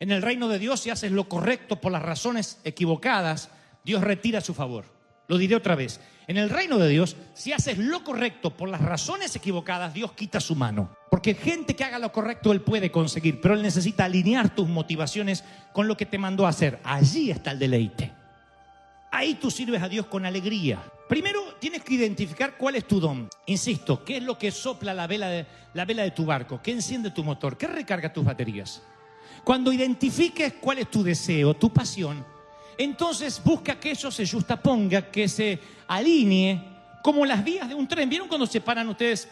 En el reino de Dios, si haces lo correcto por las razones equivocadas, Dios retira su favor. Lo diré otra vez. En el reino de Dios, si haces lo correcto por las razones equivocadas, Dios quita su mano. Porque gente que haga lo correcto, Él puede conseguir, pero Él necesita alinear tus motivaciones con lo que te mandó a hacer. Allí está el deleite. Ahí tú sirves a Dios con alegría. Primero tienes que identificar cuál es tu don. Insisto, ¿qué es lo que sopla la vela de tu barco? ¿Qué enciende tu motor? ¿Qué recarga tus baterías? Cuando identifiques cuál es tu deseo, tu pasión, entonces busca que eso se justaponga, que se alinee como las vías de un tren. ¿Vieron cuando se paran ustedes?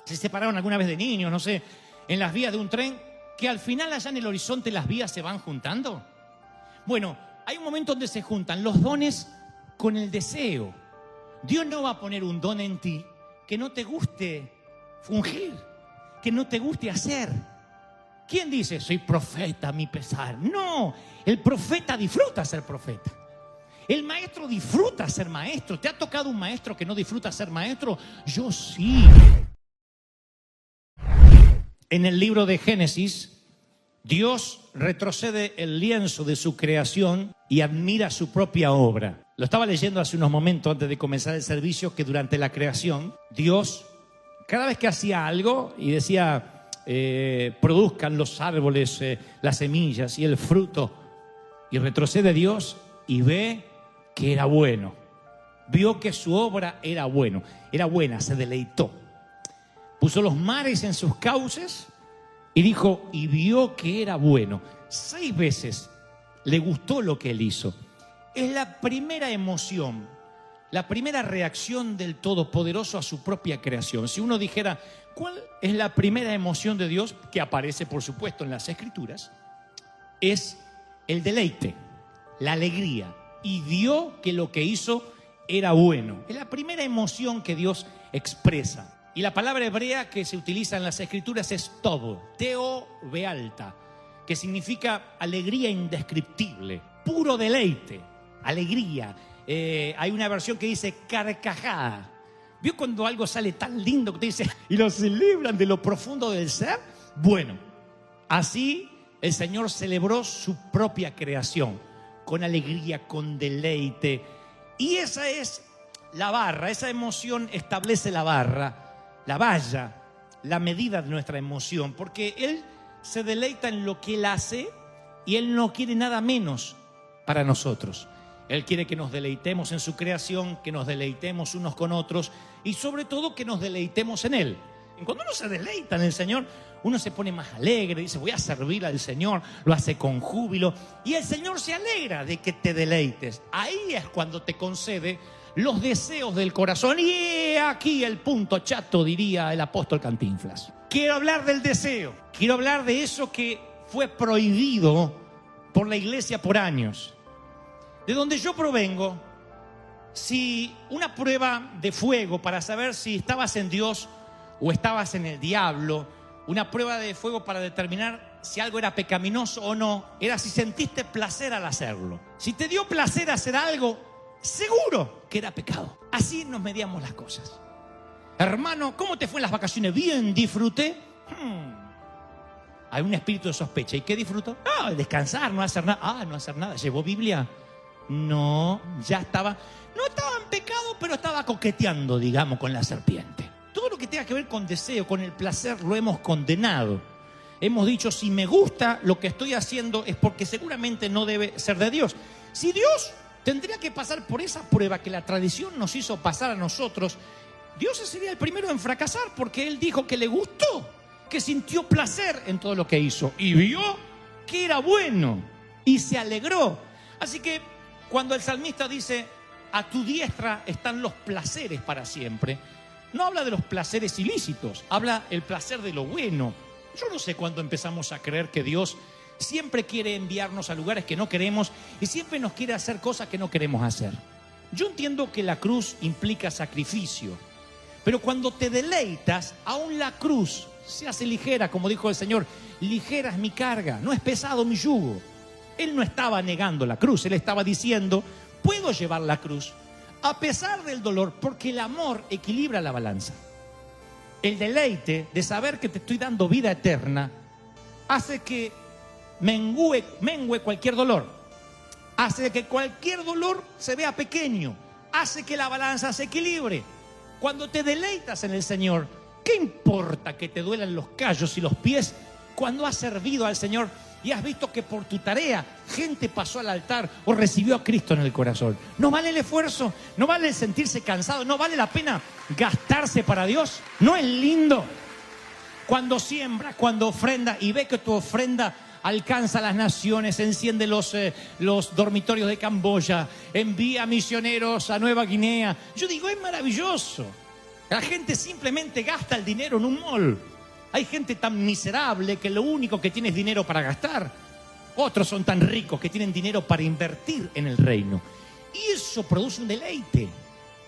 Se separaron alguna vez de niños, no sé, en las vías de un tren, que al final allá en el horizonte las vías se van juntando. Bueno, hay un momento donde se juntan los dones con el deseo. Dios no va a poner un don en ti que no te guste fungir, que no te guste hacer. ¿Quién dice, soy profeta a mi pesar? No, el profeta disfruta ser profeta. El maestro disfruta ser maestro. ¿Te ha tocado un maestro que no disfruta ser maestro? Yo sí. En el libro de Génesis, Dios retrocede el lienzo de su creación y admira su propia obra. Lo estaba leyendo hace unos momentos antes de comenzar el servicio, que durante la creación, Dios, cada vez que hacía algo y decía, produzcan los árboles, las semillas y el fruto, y retrocede Dios y ve que era bueno. Vio que su obra era buena, se deleitó. Puso los mares en sus cauces y dijo, y vio que era bueno. 6 veces le gustó lo que él hizo. Es la primera emoción, la primera reacción del Todopoderoso a su propia creación. Si uno dijera, ¿cuál es la primera emoción de Dios? Que aparece, por supuesto, en las Escrituras. Es el deleite, la alegría. Y vio que lo que hizo era bueno. Es la primera emoción que Dios expresa. Y la palabra hebrea que se utiliza en las Escrituras es tov, teo bealta, que significa alegría indescriptible, puro deleite, alegría. Hay una versión que dice carcajada. ¿Vio cuando algo sale tan lindo que te dice y lo celebran de lo profundo del ser? Bueno, así el Señor celebró su propia creación con alegría, con deleite. Y esa es la barra, esa emoción establece la barra, la valla, la medida de nuestra emoción, porque Él se deleita en lo que Él hace y Él no quiere nada menos para nosotros. Él quiere que nos deleitemos en su creación, que nos deleitemos unos con otros y sobre todo que nos deleitemos en Él. Y cuando uno se deleita en el Señor, uno se pone más alegre, dice voy a servir al Señor, lo hace con júbilo y el Señor se alegra de que te deleites. Ahí es cuando te concede los deseos del corazón. Y aquí el punto chato, diría el apóstol Cantinflas. Quiero hablar del deseo, quiero hablar de eso que fue prohibido por la iglesia por años. De donde yo provengo, si una prueba de fuego para saber si estabas en Dios o estabas en el diablo, una prueba de fuego para determinar si algo era pecaminoso o no, era si sentiste placer al hacerlo. Si te dio placer hacer algo, seguro que era pecado. Así nos medíamos las cosas. Hermano, ¿cómo te fue en las vacaciones? Bien, disfruté. Hay un espíritu de sospecha. ¿Y qué disfrutó? Descansar, no hacer nada. No hacer nada. ¿Llevó Biblia? No, ya estaba. No estaba en pecado, pero estaba coqueteando, digamos, con la serpiente. Todo lo que tenga que ver con deseo, con el placer, lo hemos condenado. Hemos dicho, si me gusta lo que estoy haciendo es porque seguramente no debe ser de Dios. Si Dios tendría que pasar por esa prueba que la tradición nos hizo pasar a nosotros, Dios sería el primero en fracasar, porque Él dijo que le gustó, que sintió placer en todo lo que hizo y vio que era bueno y se alegró. Así que cuando el salmista dice, a tu diestra están los placeres para siempre, no habla de los placeres ilícitos, habla el placer de lo bueno. Yo no sé cuándo empezamos a creer que Dios siempre quiere enviarnos a lugares que no queremos y siempre nos quiere hacer cosas que no queremos hacer. Yo entiendo que la cruz implica sacrificio, pero cuando te deleitas, aún la cruz se hace ligera, como dijo el Señor, ligera es mi carga, no es pesado mi yugo. Él no estaba negando la cruz, Él estaba diciendo, puedo llevar la cruz a pesar del dolor, porque el amor equilibra la balanza. El deleite de saber que te estoy dando vida eterna hace que mengue cualquier dolor. Hace que cualquier dolor se vea pequeño. Hace que la balanza se equilibre. Cuando te deleitas en el Señor, ¿qué importa que te duelan los callos y los pies cuando has servido al Señor y has visto que por tu tarea gente pasó al altar o recibió a Cristo en el corazón? ¿No vale el esfuerzo? ¿No vale el sentirse cansado? ¿No vale la pena gastarse para Dios? ¿No es lindo cuando siembra, cuando ofrenda y ve que tu ofrenda alcanza a las naciones, enciende los dormitorios de Camboya, envía misioneros a Nueva Guinea? Yo digo, es maravilloso. La gente simplemente gasta el dinero en un mall. Hay gente tan miserable que lo único que tiene es dinero para gastar. Otros son tan ricos que tienen dinero para invertir en el reino. Y eso produce un deleite,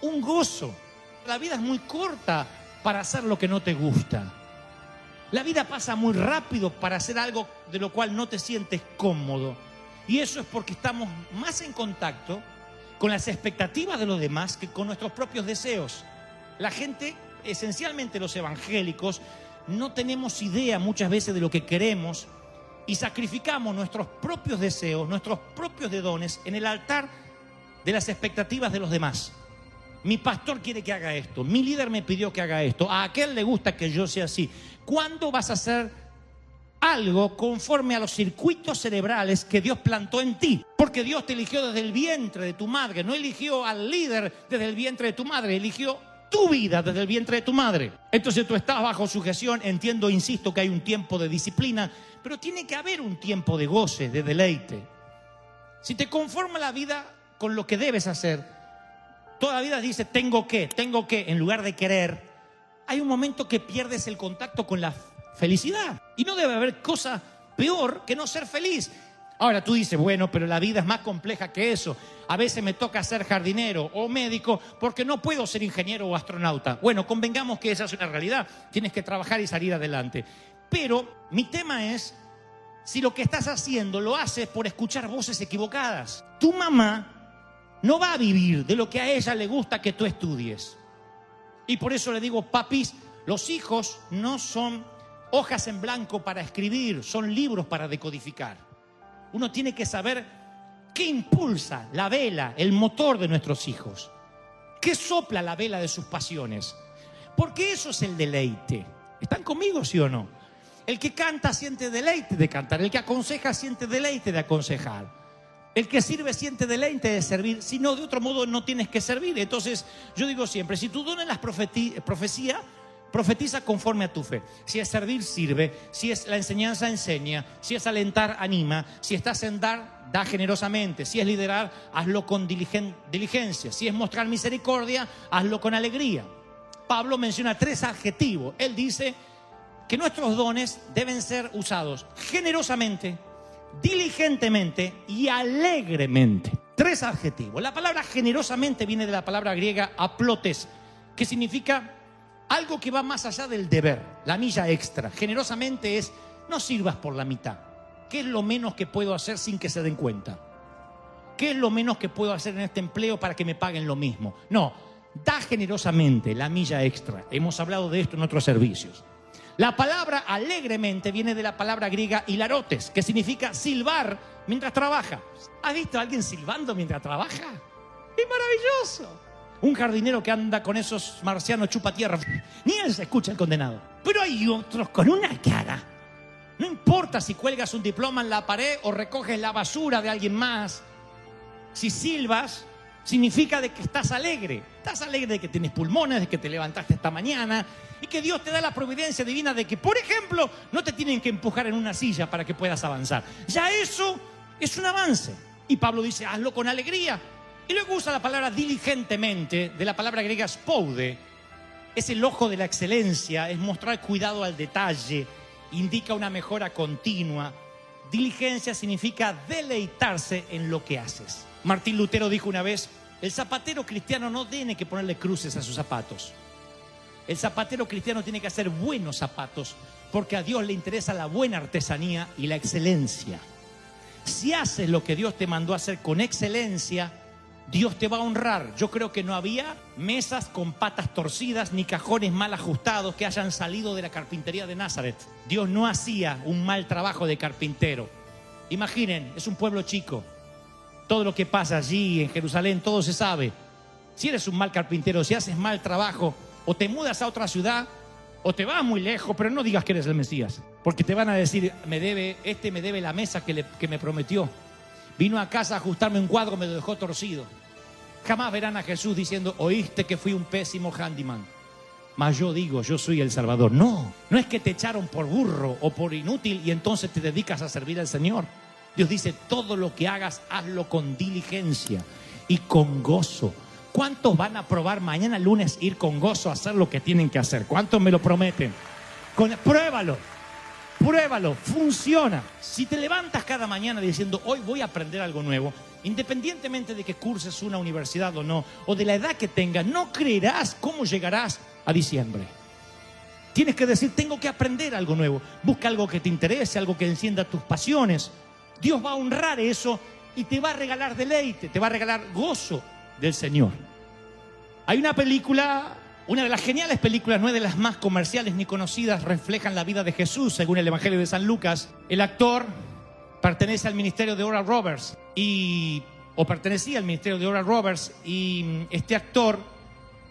un gozo. La vida es muy corta para hacer lo que no te gusta. La vida pasa muy rápido para hacer algo de lo cual no te sientes cómodo. Y eso es porque estamos más en contacto con las expectativas de los demás que con nuestros propios deseos. La gente, esencialmente los evangélicos, no tenemos idea muchas veces de lo que queremos y sacrificamos nuestros propios deseos, nuestros propios dones en el altar de las expectativas de los demás. Mi pastor quiere que haga esto, mi líder me pidió que haga esto, a aquel le gusta que yo sea así. ¿Cuándo vas a hacer algo conforme a los circuitos cerebrales que Dios plantó en ti? Porque Dios te eligió desde el vientre de tu madre, no eligió al líder desde el vientre de tu madre, eligió tu vida desde el vientre de tu madre. Entonces tú estás bajo sujeción. Entiendo, insisto, que hay un tiempo de disciplina, pero tiene que haber un tiempo de goce, de deleite. Si te conforma la vida con lo que debes hacer, toda la vida dice tengo que, en lugar de querer, hay un momento que pierdes el contacto con la felicidad. Y no debe haber cosa peor que no ser feliz. Ahora tú dices, bueno, pero la vida es más compleja que eso. A veces me toca ser jardinero o médico porque no puedo ser ingeniero o astronauta. Bueno, convengamos que esa es una realidad. Tienes que trabajar y salir adelante. Pero mi tema es, si lo que estás haciendo lo haces por escuchar voces equivocadas. Tu mamá no va a vivir de lo que a ella le gusta que tú estudies. Y por eso le digo, papis, los hijos no son hojas en blanco para escribir, son libros para decodificar. Uno tiene que saber qué impulsa la vela, el motor de nuestros hijos. ¿Qué sopla la vela de sus pasiones? Porque eso es el deleite. ¿Están conmigo, sí o no? El que canta siente deleite de cantar. El que aconseja siente deleite de aconsejar. El que sirve siente deleite de servir. Si no, de otro modo no tienes que servir. Entonces, yo digo siempre, si tu don es la profecía, profetiza conforme a tu fe. Si es servir, sirve. Si es la enseñanza, enseña. Si es alentar, anima. Si estás en dar, da generosamente. Si es liderar, hazlo con diligencia. Si es mostrar misericordia, hazlo con alegría. Pablo menciona 3 adjetivos. Él dice que nuestros dones deben ser usados generosamente, diligentemente y alegremente. 3 adjetivos. La palabra generosamente viene de la palabra griega aplotes, que significa algo que va más allá del deber, la milla extra. Generosamente es, no sirvas por la mitad. ¿Qué es lo menos que puedo hacer sin que se den cuenta? ¿Qué es lo menos que puedo hacer en este empleo para que me paguen lo mismo? No, da generosamente la milla extra. Hemos hablado de esto en otros servicios. La palabra alegremente viene de la palabra griega hilarotes, que significa silbar mientras trabaja. ¿Has visto a alguien silbando mientras trabaja? ¡Es maravilloso! Un jardinero que anda con esos marcianos chupa tierra, ni él se escucha el condenado. Pero hay otros con una cara. No importa si cuelgas un diploma en la pared o recoges la basura de alguien más. Si silbas, significa de que estás alegre. Estás alegre de que tienes pulmones, de que te levantaste esta mañana y que Dios te da la providencia divina de que, por ejemplo, no te tienen que empujar en una silla para que puedas avanzar. Ya eso es un avance. Y Pablo dice, hazlo con alegría. Y luego usa la palabra diligentemente, de la palabra griega spoude. Es el ojo de la excelencia, es mostrar cuidado al detalle, indica una mejora continua. Diligencia significa deleitarse en lo que haces. Martín Lutero dijo una vez, el zapatero cristiano no tiene que ponerle cruces a sus zapatos. El zapatero cristiano tiene que hacer buenos zapatos, porque a Dios le interesa la buena artesanía y la excelencia. Si haces lo que Dios te mandó a hacer con excelencia, Dios te va a honrar. Yo creo que no había mesas con patas torcidas ni cajones mal ajustados que hayan salido de la carpintería de Nazaret. Dios no hacía un mal trabajo de carpintero. Imaginen, es un pueblo chico. Todo lo que pasa allí en Jerusalén, todo se sabe. Si eres un mal carpintero, si haces mal trabajo, o te mudas a otra ciudad, o te vas muy lejos, pero no digas que eres el Mesías. Porque te van a decir, me debe la mesa que me prometió. Vino a casa a ajustarme un cuadro, me lo dejó torcido. Jamás verán a Jesús diciendo, oíste que fui un pésimo handyman. Mas yo digo, yo soy el Salvador. No es que te echaron por burro o por inútil y entonces te dedicas a servir al Señor. Dios dice, todo lo que hagas, hazlo con diligencia y con gozo. ¿Cuántos van a probar mañana lunes ir con gozo a hacer lo que tienen que hacer? ¿Cuántos me lo prometen? Pruébalo, funciona. Si te levantas cada mañana diciendo, hoy voy a aprender algo nuevo, independientemente de que curses una universidad o no, o de la edad que tengas, no creerás cómo llegarás a diciembre. Tienes que decir, tengo que aprender algo nuevo. Busca algo que te interese, algo que encienda tus pasiones. Dios va a honrar eso y te va a regalar deleite, te va a regalar gozo del Señor. Hay una película, una de las geniales películas, no es de las más comerciales ni conocidas, reflejan la vida de Jesús según el Evangelio de San Lucas. El actor pertenece al ministerio de Oral Roberts pertenecía al ministerio de Oral Roberts, y este actor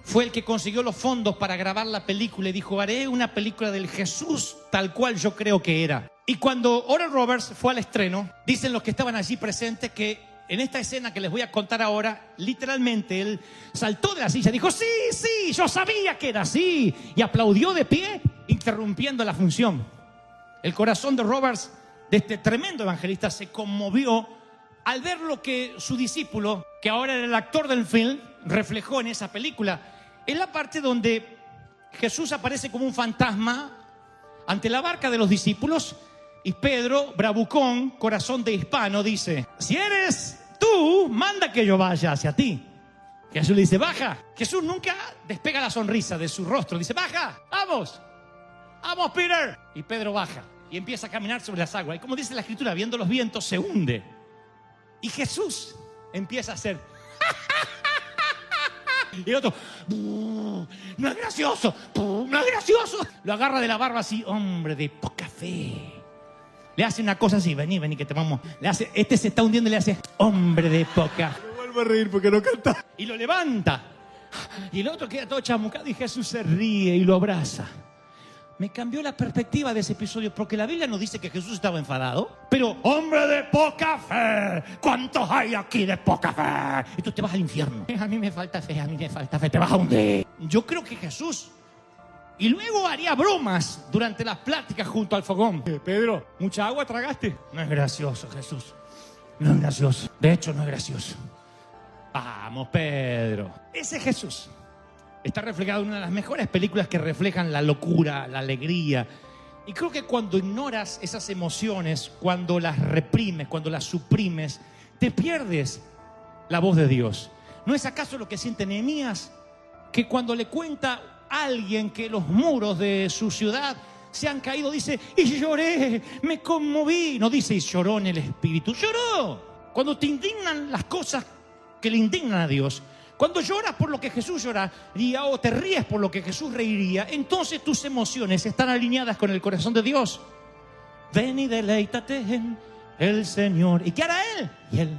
fue el que consiguió los fondos para grabar la película y dijo, haré una película del Jesús tal cual yo creo que era. Y cuando Oral Roberts fue al estreno, dicen los que estaban allí presentes que en esta escena que les voy a contar ahora, literalmente él saltó de la silla, dijo, sí, yo sabía que era así, y aplaudió de pie, interrumpiendo la función. El corazón de Roberts, de este tremendo evangelista, se conmovió al ver lo que su discípulo, que ahora era el actor del film, reflejó en esa película. Es la parte donde Jesús aparece como un fantasma ante la barca de los discípulos y Pedro, bravucón, corazón de hispano, dice, si eres tú, manda que yo vaya hacia ti. Jesús le dice, baja. Jesús nunca despega la sonrisa de su rostro, dice, baja, vamos, Peter. Y Pedro baja y empieza a caminar sobre las aguas. Y como dice la Escritura, viendo los vientos, se hunde. Y Jesús empieza a hacer y el otro, no es gracioso, no es gracioso. Lo agarra de la barba así, hombre de poca fe. Le hace una cosa así, vení que te vamos. Le hace, este se está hundiendo y le hace, hombre de poca. Me vuelvo a reír porque no canta. Y lo levanta. Y el otro queda todo chamucado y Jesús se ríe y lo abraza. Me cambió la perspectiva de ese episodio, porque la Biblia nos dice que Jesús estaba enfadado, pero hombre de poca fe, ¿cuántos hay aquí de poca fe? Y tú te vas al infierno. A mí me falta fe, te vas a hundir. Yo creo que Jesús, y luego haría bromas durante las pláticas junto al fogón. Pedro, ¿mucha agua tragaste? No es gracioso, Jesús. No es gracioso. De hecho, no es gracioso. Vamos, Pedro. Ese Jesús está reflejado en una de las mejores películas que reflejan la locura, la alegría. Y creo que cuando ignoras esas emociones, cuando las reprimes, cuando las suprimes, te pierdes la voz de Dios. ¿No es acaso lo que siente Nehemías? Que cuando le cuenta a alguien que los muros de su ciudad se han caído, dice, y lloré, me conmoví. No dice, y lloró en el espíritu, lloró. Cuando te indignan las cosas que le indignan a Dios, cuando lloras por lo que Jesús lloraría o te ríes por lo que Jesús reiría, entonces tus emociones están alineadas con el corazón de Dios. Ven y deleítate en el Señor. ¿Y qué hará Él? Y Él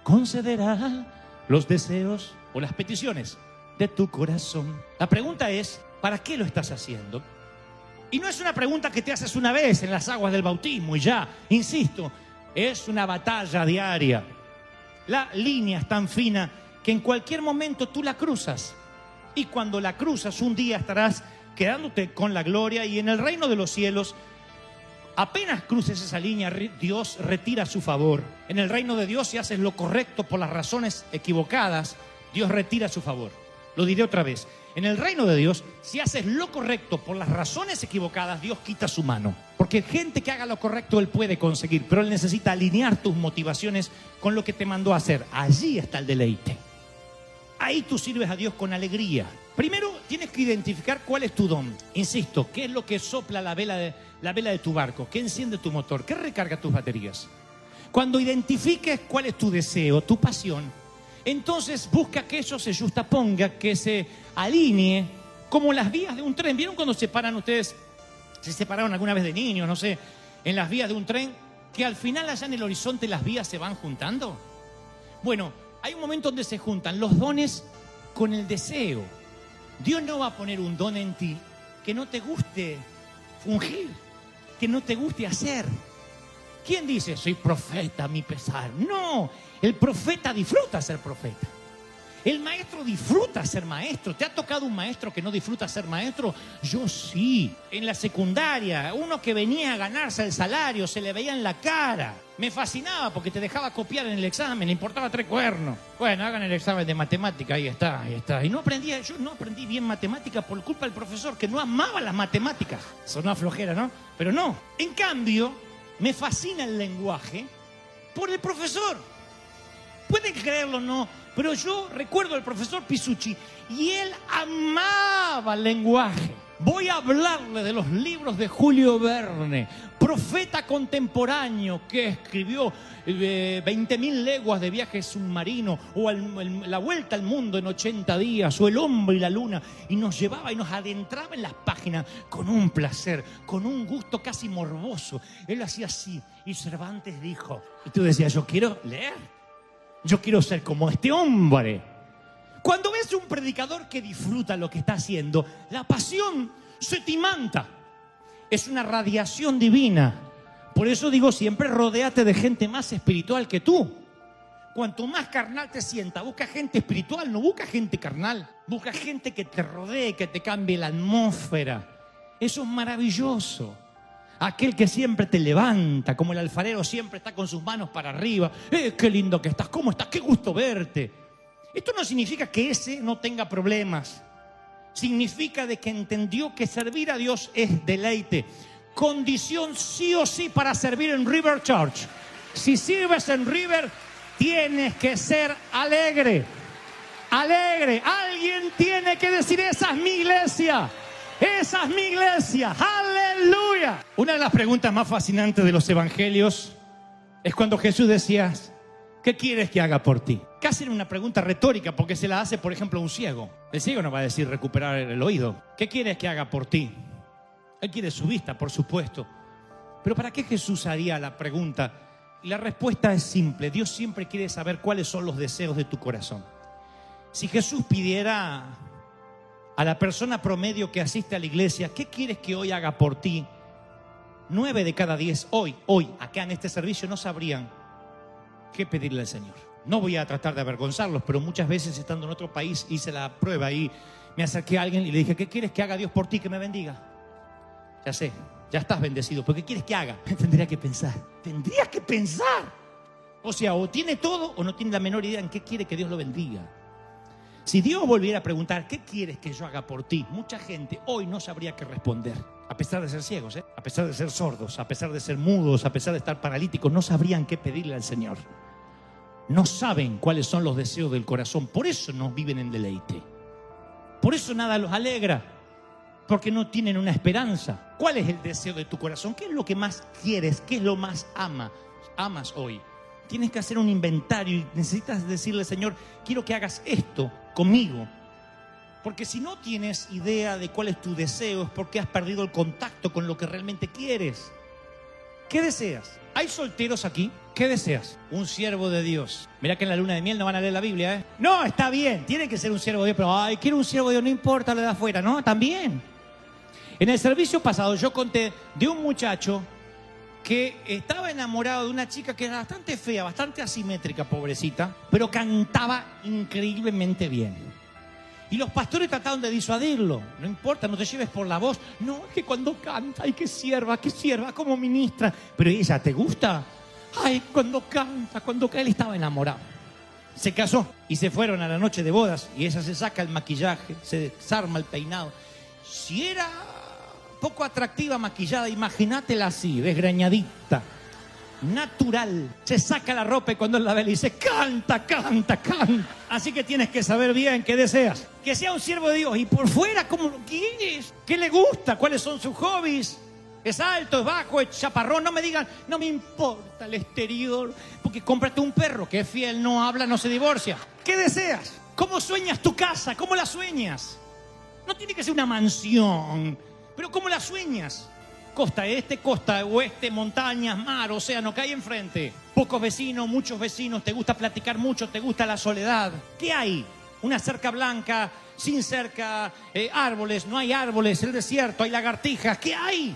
concederá los deseos o las peticiones de tu corazón. La pregunta es, ¿para qué lo estás haciendo? Y no es una pregunta que te haces una vez en las aguas del bautismo y ya, insisto, es una batalla diaria. La línea es tan fina que en cualquier momento tú la cruzas. Y cuando la cruzas, un día estarás quedándote con la gloria y en el reino de los cielos, apenas cruces esa línea, Dios retira su favor. En el reino de Dios, si haces lo correcto por las razones equivocadas, Dios retira su favor. Lo diré otra vez. En el reino de Dios, si haces lo correcto por las razones equivocadas, Dios quita su mano. Porque gente que haga lo correcto, Él puede conseguir, pero Él necesita alinear tus motivaciones con lo que te mandó a hacer. Allí está el deleite. Ahí tú sirves a Dios con alegría. Primero tienes que identificar cuál es tu don. Insisto, ¿qué es lo que sopla la vela de tu barco? ¿Qué enciende tu motor? ¿Qué recarga tus baterías? Cuando identifiques cuál es tu deseo, tu pasión, entonces busca que eso se justaponga, que se alinee como las vías de un tren. ¿Vieron cuando se paran ustedes? Se separaron alguna vez de niños, no sé, en las vías de un tren. que al final allá en el horizonte las vías se van juntando? Bueno, hay un momento donde se juntan los dones con el deseo. Dios no va a poner un don en ti que no te guste fungir, que no te guste hacer. ¿Quién dice, soy profeta a mi pesar? No, el profeta disfruta ser profeta. El maestro disfruta ser maestro. ¿Te ha tocado un maestro que no disfruta ser maestro? Yo sí. En la secundaria, uno que venía a ganarse el salario, se le veía en la cara. Me fascinaba porque te dejaba copiar en el examen, le importaba 3 cuernos. Bueno, hagan el examen de matemática, ahí está. Y yo no aprendí bien matemática por culpa del profesor, que no amaba las matemáticas. Sonó flojera, ¿no? Pero no. En cambio, me fascina el lenguaje por el profesor. Pueden creerlo o no, pero yo recuerdo al profesor Pisucci y él amaba el lenguaje. Voy a hablarle de los libros de Julio Verne, profeta contemporáneo que escribió 20.000 leguas de viaje submarino, o La vuelta al mundo en 80 días, o El hombre y la luna, y nos llevaba y nos adentraba en las páginas con un placer, con un gusto casi morboso. Él hacía así, y Cervantes dijo, y tú decías, yo quiero leer. Yo quiero ser como este hombre. Cuando ves un predicador que disfruta lo que está haciendo, la pasión se te imanta. Es una radiación divina. Por eso digo siempre, rodéate de gente más espiritual que tú. Cuanto más carnal te sienta, busca gente espiritual, no busca gente carnal. Busca gente que te rodee, que te cambie la atmósfera. Eso es maravilloso. Aquel que siempre te levanta, como el alfarero siempre está con sus manos para arriba. ¡Qué lindo que estás! ¿Cómo estás? ¡Qué gusto verte! Esto no significa que ese no tenga problemas. Significa de que entendió que servir a Dios es deleite. Condición sí o sí para servir en River Church. Si sirves en River, tienes que ser alegre. Alegre. Alguien tiene que decir, esa es mi iglesia. Esa es mi iglesia. ¡Aleluya! Una de las preguntas más fascinantes de los evangelios es cuando Jesús decía, ¿qué quieres que haga por ti? Casi era una pregunta retórica, porque se la hace, por ejemplo, a un ciego. El ciego no va a decir recuperar el oído. ¿Qué quieres que haga por ti? Él quiere su vista, por supuesto. Pero ¿para qué Jesús haría la pregunta? Y la respuesta es simple. Dios siempre quiere saber cuáles son los deseos de tu corazón. Si Jesús pidiera a la persona promedio que asiste a la iglesia, ¿qué quieres que hoy haga por ti? 9 de cada 10 hoy, acá en este servicio no sabrían qué pedirle al Señor. No voy a tratar de avergonzarlos, pero muchas veces estando en otro país hice la prueba y me acerqué a alguien y le dije, ¿qué quieres que haga Dios por ti? Que me bendiga. Ya sé, ya estás bendecido, pero ¿qué quieres que haga? Tendría que pensar. O sea, o tiene todo o no tiene la menor idea en qué quiere que Dios lo bendiga. Si Dios volviera a preguntar, ¿qué quieres que yo haga por ti? Mucha gente hoy no sabría qué responder. A pesar de ser ciegos, a pesar de ser sordos, a pesar de ser mudos, a pesar de estar paralíticos, no sabrían qué pedirle al Señor. No saben cuáles son los deseos del corazón. Por eso no viven en deleite. Por eso nada los alegra. Porque no tienen una esperanza. ¿Cuál es el deseo de tu corazón? ¿Qué es lo que más quieres? ¿Qué es lo más amas hoy? Tienes que hacer un inventario y necesitas decirle, Señor, quiero que hagas esto conmigo. Porque si no tienes idea de cuál es tu deseo, es porque has perdido el contacto con lo que realmente quieres. ¿Qué deseas? ¿Hay solteros aquí? ¿Qué deseas? Un siervo de Dios. Mirá que en la luna de miel no van a leer la Biblia, ¿eh? No, está bien, tiene que ser un siervo de Dios, pero ay, quiero un siervo de Dios, no importa lo de afuera, no, también. En el servicio pasado yo conté de un muchacho que estaba enamorado de una chica que era bastante fea, bastante asimétrica, pobrecita, pero cantaba increíblemente bien. Y los pastores trataron de disuadirlo. No importa, no te lleves por la voz. No, es que cuando canta, ay, que sierva, como ministra. Pero ella, ¿te gusta? Ay, cuando canta, él estaba enamorado. Se casó y se fueron a la noche de bodas y ella se saca el maquillaje, se desarma el peinado. Si era poco atractiva maquillada, imagínatela así, desgreñadita, natural. Se saca la ropa y cuando él la ve le dice, canta. Así que tienes que saber bien qué deseas. Que sea un siervo de Dios. Y por fuera, ¿cómo lo quieres? ¿Qué le gusta? ¿Cuáles son sus hobbies? ¿Es alto, es bajo, es chaparrón? No me digan, no me importa el exterior. Porque cómprate un perro que es fiel, no habla, no se divorcia. ¿Qué deseas? ¿Cómo sueñas tu casa? ¿Cómo la sueñas? No tiene que ser una mansión, pero ¿cómo la sueñas? costa este, costa oeste, montañas, mar, océano, ¿qué hay enfrente? Pocos vecinos, muchos vecinos, te gusta platicar mucho, te gusta la soledad. ¿Qué hay? Una cerca blanca, sin cerca, árboles, no hay árboles, el desierto, hay lagartijas. ¿Qué hay?